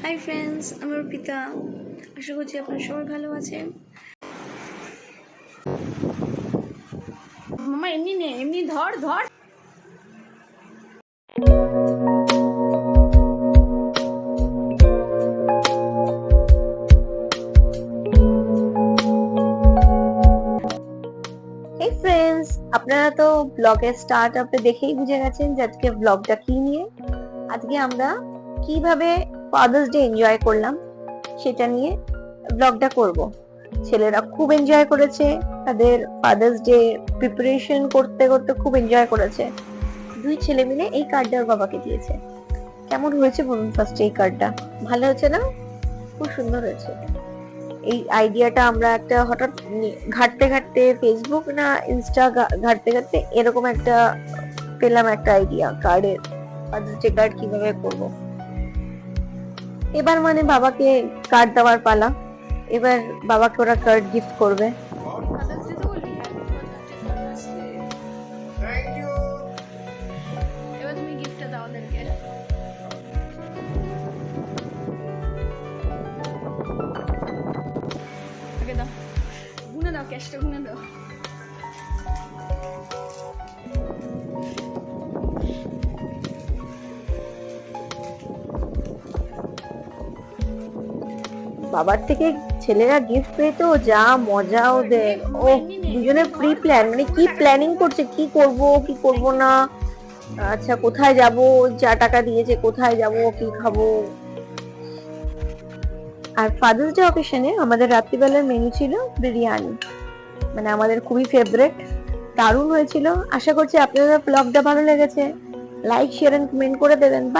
Hi friends, আমি অর্পিতা। আশা করছি আপনারা সবাই ভালো আছেন। মামা এমনি নে, এমনি ধর ধর। এই ফ্রেন্ডস, আপনারা তো ব্লগের স্টার্ট আপে দেখেই বুঝে গেছেন যে আজকে ব্লগটা কি নিয়ে। আজকে আমরা কিভাবে ফাদার্স ডে এনজয় করলাম সেটা নিয়ে ব্লগটা করব। ছেলেরা খুব এনজয় করেছে, তাদের ফাদার্স ডে প্রিপারেশন করতে করতে খুব এনজয় করেছে। দুই ছেলে মিলে এই কার্ডটা ওর বাবাকে দিয়েছে। কেমন হয়েছে বলুন ফার্স্ট এই কার্ডটা? ভালো হয়েছে না? খুব সুন্দর হয়েছে। এই আইডিয়াটা আমরা একটা হঠাৎ ঘাটতে ঘাটতে ফেসবুক না ইনস্টা ঘাটতে ঘাটতে এরকম একটা পেলাম একটা আইডিয়া কার্ডের, ফাদার্স ডে কার্ড কিভাবে করব। এবার মানে বাবাকে কার্ড দেওয়ার পালা। এবার বাবাকে ওরা কার্ড গিফট করবে। এবার তুমি গিফটটা দাও ওদেরকে। আগে দাও, গুনে দাও, ক্যাশটা গুনে দাও। বাবার থেকে ছেলেরা গিফট পেতো, যা মজা ওদের। ও দুজনের প্রি প্ল্যান, মানে কি প্ল্যানিং করছে, কি করব কি করব না, আচ্ছা কোথায় যাব, যা টাকা দিয়েছে কোথায় যাব, কি খাবো। আর ফাদার্স ডে অকেশনে আমাদের রাত্রিবেলার মেনু ছিল বিরিয়ানি, মানে আমাদের খুবই ফেভারিট। দারুণ হয়েছিল। আশা করছি আপনাদের ব্লগটা ভালো লেগেছে। লাইক শেয়ার এন্ড কমেন্ট করে দেবেন। বাই।